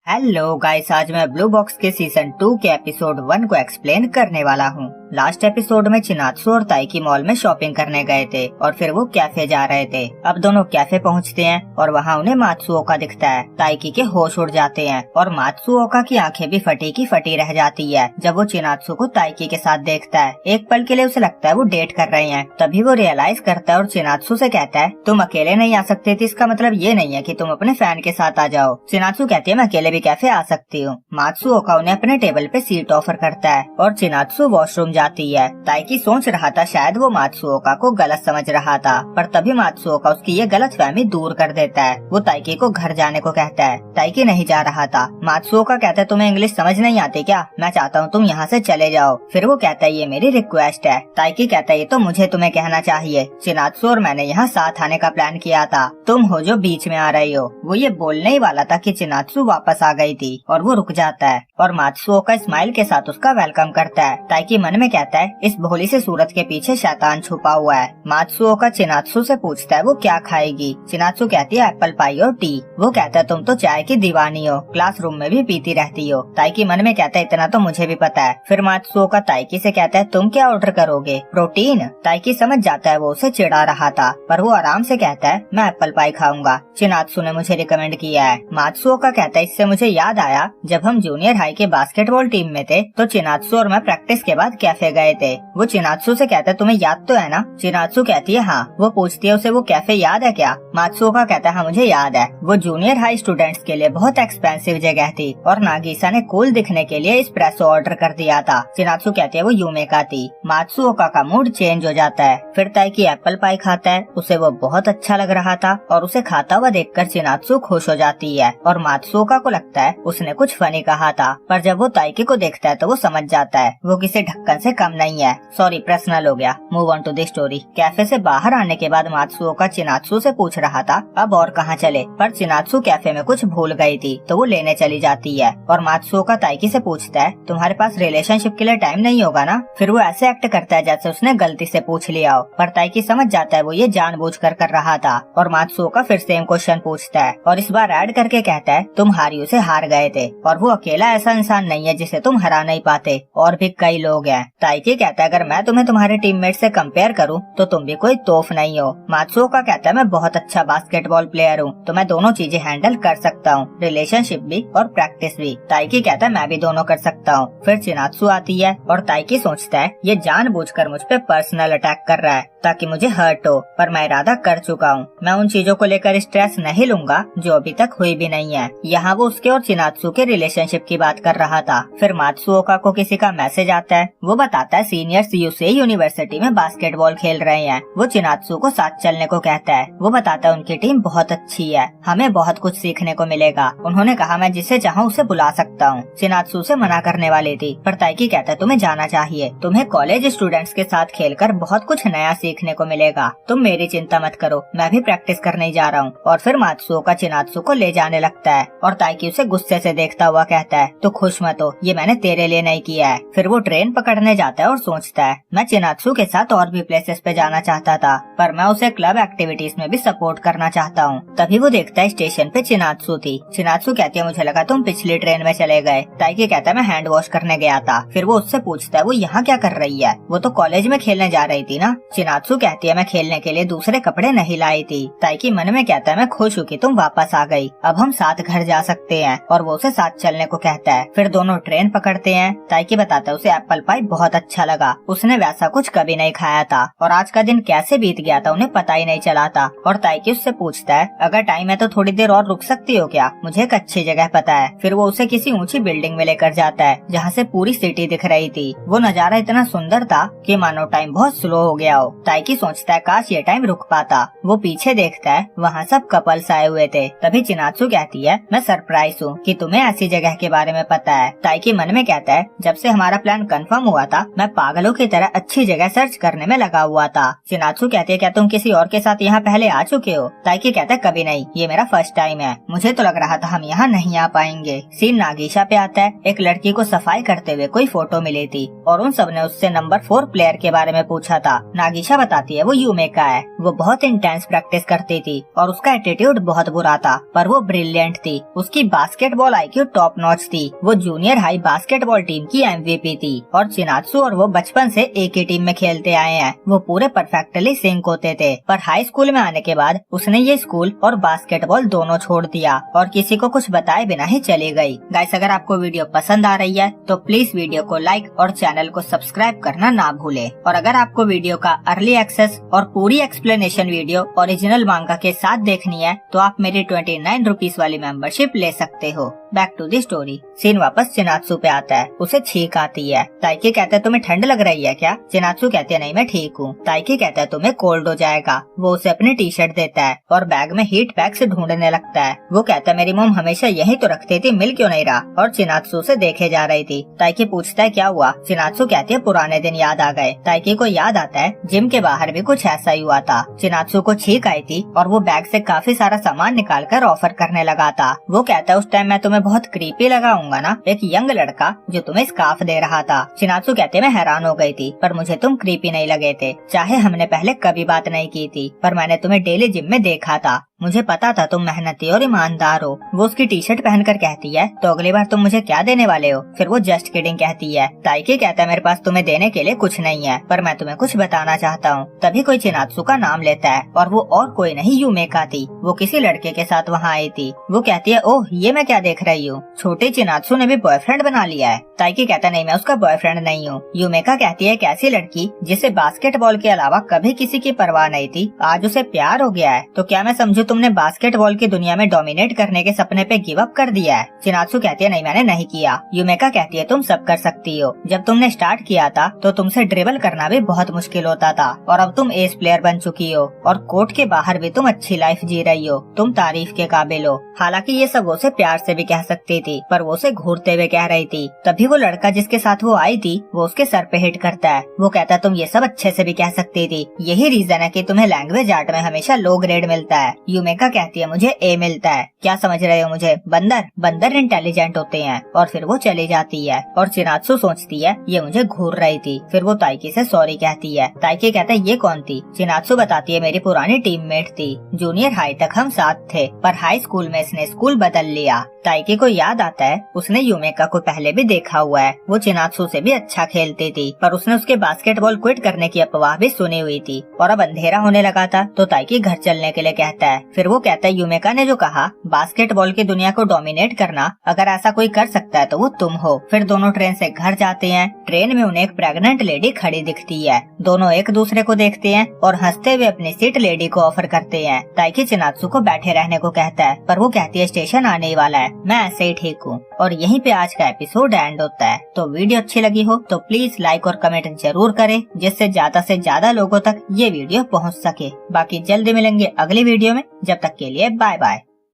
Hello guys, आज मैं blue box के सीजन 2 के एपिसोड 1 को एक्सप्लेन करने वाला हूँ। लास्ट एपिसोड में चिनात्सु और ताइकी मॉल में शॉपिंग करने गए थे और फिर वो कैफे जा रहे थे। अब दोनों कैफे पहुँचते हैं और वहाँ उन्हें मात्सुओका दिखता है। ताइकी के होश उड़ जाते हैं और मात्सुओका की आंखें भी फटी की फटी रह जाती है जब वो चिनात्सु को ताइकी के साथ देखता है। एक पल के लिए उसे लगता है वो डेट कर रहे हैं, तभी वो रियलाइज करता है और चिनात्सु से कहता है तुम अकेले नहीं आ सकते थे, इसका मतलब ये नहीं है कि तुम अपने फैन के साथ आ जाओ। चिनात्सु कहती है मैं अकेले भी कैफे आ सकती हूँ। मात्सुओका उन्हें अपने टेबल पे सीट ऑफर करता है और चिनात्सु वॉशरूम जाती है। ताइकी सोच रहा था शायद वो मात्सुओका को गलत समझ रहा था, पर तभी मात्सुओका उसकी ये गलतफहमी दूर कर देता है। वो ताइकी को घर जाने को कहता है। ताइकी नहीं जा रहा था। मात्सुओका कहता है तुम्हें इंग्लिश समझ नहीं आती क्या, मैं चाहता हूँ तुम यहाँ से चले जाओ। फिर वो कहता है ये मेरी रिक्वेस्ट है। ताइकी कहता है ये तो मुझे तुम्हें कहना चाहिए, चिनात्सु और मैंने यहाँ साथ आने का प्लान किया था, तुम हो जो बीच में आ रही हो। वो ये बोलने ही वाला था कि चिनात्सु वापस आ गई थी और वो रुक जाता है और मात्सुओका स्माइल के साथ उसका वेलकम करता है। ताइकी मन में कहता है इस भोली से सूरत के पीछे शैतान छुपा हुआ है। मात्सुओका चिनात्सु से पूछता है वो क्या खाएगी। चिनात्सु कहती है एप्पल पाई और टी। वो कहता है तुम तो चाय की दीवानी हो, क्लासरूम में भी पीती रहती हो। ताइकी मन में कहता है इतना तो मुझे भी पता है। फिर मात्सुओका ताइकी से कहता है तुम क्या ऑर्डर करोगे, प्रोटीन। ताइकी समझ जाता है वो उसे चिढ़ा रहा था, पर वो आराम से कहता है मैं एप्पल पाई खाऊंगा, चिनात्सु ने मुझे रिकमेंड किया है। मात्सुओका कहता है इससे मुझे याद आया जब हम जूनियर हाई के बास्केटबॉल टीम में थे तो चिनात्सु और मैं प्रैक्टिस के बाद कैफे गए थे। वो चिनात्सु से कहता है तुम्हें याद तो है ना। चिनात्सु कहती है हाँ। वो पूछती है उसे वो कैफे याद है क्या। मात्सुओका कहता है हाँ मुझे याद है, वो जूनियर हाई स्टूडेंट्स के लिए बहुत एक्सपेंसिव जगह थी और नागिसा ने कूल दिखने के लिए एस्प्रेसो ऑर्डर कर दिया था। चिनात्सु कहती है वो यूमेका थी। मात्सुओका का मूड चेंज हो जाता है। फिर ताइकी एप्पल पाई खाता है, उसे वो बहुत अच्छा लग रहा था और उसे खाता हुआ देखकर चिनात्सु खुश हो जाती है और मात्सुओका को लगता है उसने कुछ फनी कहा था, पर जब वो ताइकी को देखता है तो वो समझ जाता है वो किसी ढक्कन से कम नहीं है। सॉरी पर्सनल हो गया, move on to the story. Cafe से बाहर आने के बाद मात्सुओका चिनात्सु से पूछ रहा था अब और कहाँ चले, पर चिनात्सु कैफे में कुछ भूल गई थी तो वो लेने चली जाती है और मात्सुओका ताइकी से पूछता है तुम्हारे पास रिलेशनशिप के लिए टाइम नहीं होगा ना। फिर वो ऐसे एक्ट करता है जैसे उसने गलती से पूछ लिया हो, पर ताइकी समझ जाता है वो ये जानबूझकर कर रहा था और मात्सुओका फिर सेम क्वेश्चन पूछता है और इस बार ऐड करके कहता है तुम हारियो से हार गए थे और वो अकेला ऐसा इंसान नहीं है जिसे तुम हरा नहीं पाते, और भी कई लोग हैं। ताइकी कहता है अगर मैं तुम्हें तुम्हारे टीममेट से कंपेयर करूं तो तुम भी कोई तोफ नहीं हो। मात्सुओका कहता है मैं बहुत अच्छा बास्केटबॉल प्लेयर हूँ तो मैं दोनों चीजें हैंडल कर सकता हूँ, रिलेशनशिप भी और प्रैक्टिस भी। ताइकी कहता है मैं भी दोनों कर सकता हूँ। फिर चिनात्सु आती है और ताइकी सोचता है ये जानबूझकर मुझ पे पर्सनल अटैक कर रहा है ताकि मुझे हर्ट हो, पर मैं इरादा कर चुका हूँ। मैं उन चीजों को लेकर स्ट्रेस नहीं लूंगा जो अभी तक हुई भी नहीं है। यहाँ वो उसके और चिनात्सु के रिलेशनशिप की बात कर रहा था। फिर मात्सुओका को किसी का मैसेज आता है। वो बताता है सीनियर्स यूसेई यूनिवर्सिटी में बास्केटबॉल खेल रहे हैं। वो चिनात्सु को साथ चलने को कहता है। वो बताता है उनकी टीम बहुत अच्छी है, हमें बहुत कुछ सीखने को मिलेगा। उन्होंने कहा मैं जिसे चाहूँ उसे बुला सकता हूँ। चिनात्सु से मना करने वाली थी, पर ताइकी कहता है तुम्हें जाना चाहिए, तुम्हें कॉलेज स्टूडेंट्स के साथ खेलकर बहुत कुछ नया सीखने को मिलेगा, तुम मेरी चिंता मत करो, मैं भी प्रैक्टिस करने जा रहा हूँ। और फिर मात्सुओका चिनात्सु को ले जाने लगता है और ताइकी उसे गुस्से से देखता हुआ कहता है तो खुश मत हो, ये मैंने तेरे लिए नहीं किया है। फिर वो ट्रेन पकड़ने जाता है और सोचता है मैं चिनात्सु के साथ और भी प्लेसेस पे जाना चाहता था, पर मैं उसे क्लब एक्टिविटीज में भी सपोर्ट करना चाहता हूँ। तभी वो देखता है स्टेशन पे चिनात्सु थी। चिनात्सु कहती है मुझे लगा तुम पिछली ट्रेन में चले गए। ताइकी कहता है मैं हैंड वॉश करने गया था। फिर वो उससे पूछता है वो यहाँ क्या कर रही है, वो तो कॉलेज में खेलने जा रही थी ना। चिनात्सु कहती है मैं खेलने के लिए दूसरे कपड़े नहीं लाई थी। ताइकी मन में कहता है मैं खुश हूँ कि तुम वापस आ गई, अब हम साथ घर जा सकते हैं, और वो उसे साथ चलने को कहता है। फिर दोनों ट्रेन पकड़ते हैं। ताइकी बताता है उसे एप्पल पाई बहुत अच्छा लगा, उसने वैसा कुछ कभी नहीं खाया था और आज का दिन कैसे बीत गया था उन्हें पता ही नहीं चला था। और ताइकी उससे पूछता है अगर टाइम है तो थोड़ी देर और रुक सकती हो क्या, मुझे एक अच्छी जगह पता है। फिर वो उसे किसी ऊंची बिल्डिंग में लेकर जाता है जहाँ से पूरी सिटी दिख रही थी। वो नजारा इतना सुंदर था कि मानो टाइम बहुत स्लो हो गया हो। ताइकी सोचता है काश ये टाइम रुक पाता। वो पीछे देखता है, वहाँ सब कपल्स आए हुए थे। तभी चिनात्सु कहती है मैं सरप्राइज हूँ कि तुम्हें ऐसी जगह के बारे में पता है। ताइकी मन में कहता है जब से हमारा प्लान कंफर्म हुआ था मैं पागलों की तरह अच्छी जगह सर्च करने में लगा हुआ था। चिनात्सु कहती है क्या तुम किसी और के साथ यहाँ पहले आ चुके हो। ताइकी कहता है कभी नहीं, ये मेरा फर्स्ट टाइम है, मुझे तो लग रहा था हम यहाँ नहीं आ पाएंगे। सीन नागिशा पे आता है। एक लड़की को सफाई करते हुए कोई फोटो मिली थी और उन सब ने उससे नंबर 4 प्लेयर के बारे में पूछा था। नागिशा बताती है वो यूमेका है। वो बहुत इंटेंस प्रैक्टिस करती थी और उसका एटीट्यूड बहुत बुरा था, पर वो ब्रिलियंट थी। उसकी बास्केटबॉल आईक्यू टॉप नॉच थी। वो जूनियर हाई बास्केटबॉल टीम की MVP थी और चिनात्सु और वो बचपन से एक ही टीम में खेलते आए हैं। वो पूरे परफेक्टली सिंक होते थे, पर हाई स्कूल में आने के बाद उसने ये स्कूल और बास्केटबॉल दोनों छोड़ दिया और किसी को कुछ बताए बिना ही चली गई। गाइस, अगर आपको वीडियो पसंद आ रही है तो प्लीज वीडियो को लाइक और चैनल को सब्सक्राइब करना ना भूले। और अगर आपको वीडियो का अर्ली एक्सेस और पूरी एक्सप्लेनेशन वीडियो ओरिजिनल मांगा के साथ देखनी है तो आप मेरी 29 रुपीज वाली मेंबरशिप ले सकते हो। Back to the story. Scene वापस चिनात्सु पे आता है। उसे छींक आती है। ताइकी कहता है तुम्हें ठंड लग रही है क्या? चिनात्सु कहती है नहीं, मैं ठीक हूँ। ताइकी कहता है तुम्हें कोल्ड हो जाएगा। वो उसे अपनी टी-शर्ट देता है और बैग में हीट पैक से ढूंढने लगता है। वो कहता है मेरी मॉम हमेशा यही तो रखती थी, मिल क्यों नहीं रहा? और चिनात्सु से देखे जा रही थी। ताइकी पूछता है क्या हुआ? चिनात्सु कहती है पुराने दिन याद आ गए। ताइकी को याद आता है जिम के बाहर भी कुछ ऐसा ही हुआ था। चिनात्सु को छींक आई थी और वो बैग से काफी सारा सामान निकाल कर ऑफर करने लगा था। वो कहता है उस टाइम मैं तुम्हें बहुत क्रीपी लगाऊंगा ना, एक यंग लड़का जो तुम्हें स्कार्फ दे रहा था। चिनात्सु कहते मैं हैरान हो गई थी, पर मुझे तुम क्रीपी नहीं लगे थे। चाहे हमने पहले कभी बात नहीं की थी, पर मैंने तुम्हें डेली जिम में देखा था। मुझे पता था तुम मेहनती और ईमानदार हो। वो उसकी टी-शर्ट पहनकर कहती है तो अगली बार तुम मुझे क्या देने वाले हो? फिर वो जस्ट किडिंग कहती है। ताइकी कहता है मेरे पास तुम्हें देने के लिए कुछ नहीं है, पर मैं तुम्हें कुछ बताना चाहता हूँ। तभी कोई चिनात्सु का नाम लेता है और वो और कोई नहीं यूमेका थी। वो किसी लड़के के साथ वहाँ आई थी। वो कहती है ओह ये मैं क्या देख रही हूँ, छोटे चिनात्सु ने भी बॉयफ्रेंड बना लिया है। ताइकी कहता नहीं, मैं उसका बॉयफ्रेंड नहीं हूँ। यूमेका कहती है एक ऐसी लड़की जिसे बास्केटबॉल के अलावा कभी किसी की परवाह नहीं थी, आज उसे प्यार हो गया है। तो क्या मैं समझू तुमने बास्केटबॉल की दुनिया में डोमिनेट करने के सपने पे गिव अप कर दिया है? चिनात्सु कहती है नहीं, मैंने नहीं किया। यूमेका कहती है तुम सब कर सकती हो। जब तुमने स्टार्ट किया था तो तुमसे ड्रिबल करना भी बहुत मुश्किल होता था और अब तुम एस प्लेयर बन चुकी हो और कोर्ट के बाहर भी तुम अच्छी लाइफ जी रही हो। तुम तारीफ के काबिल हो। हालांकि ये सब वो उसे प्यार से भी कह सकती थी, पर वो उसे घूरते हुए कह रही थी। तभी वो लड़का जिसके साथ वो आई थी वो उसके सर पे हिट करता है। वो कहता है तुम ये सब अच्छे से भी कह सकती थी, यही रीजन है कि तुम्हें लैंग्वेज आर्ट में हमेशा लो ग्रेड मिलता है। यूमेका कहती है मुझे ए मिलता है। क्या समझ रहे हो मुझे? बंदर इंटेलिजेंट होते हैं। और फिर वो चली जाती है और चिनात्सु सोचती है ये मुझे घूर रही थी। फिर वो ताइकी से सॉरी कहती है। ताइकी कहता है ये कौन थी? चिनात्सु बताती है मेरी पुरानी टीममेट थी। जूनियर हाई तक हम साथ थे, पर हाई स्कूल में इसने स्कूल बदल लिया। ताइकी को याद आता है उसने यूमेका को पहले भी देखा हुआ है। वो चिनात्सु से भी अच्छा खेलती थी, पर उसने उसके बास्केटबॉल क्विट करने की अफवाह भी सुनी हुई थी और अब अंधेरा होने लगा था तो ताइकी घर चलने के लिए कहता है। फिर वो कहता है यूमेका ने जो कहा बास्केटबॉल की दुनिया को डोमिनेट करना, अगर ऐसा कोई कर सकता है तो वो तुम हो। फिर दोनों ट्रेन से घर जाते हैं। ट्रेन में उन्हें एक प्रेग्नेंट लेडी खड़ी दिखती है। दोनों एक दूसरे को देखते हैं और हंसते हुए अपनी सीट लेडी को ऑफर करते हैं। ताइकी चिनात्सु को बैठे रहने को कहता है, पर वो कहती है स्टेशन आने ही वाला है, मैं ऐसे ही ठीक हूँ। और यहीं पे आज का एपिसोड एंड होता है। तो वीडियो अच्छी लगी हो तो प्लीज लाइक और कमेंट जरूर करें, जिससे ज्यादा से ज्यादा लोगों तक ये वीडियो पहुँच सके। बाकी जल्दी मिलेंगे अगली वीडियो में, जब तक के लिए बाय बाय।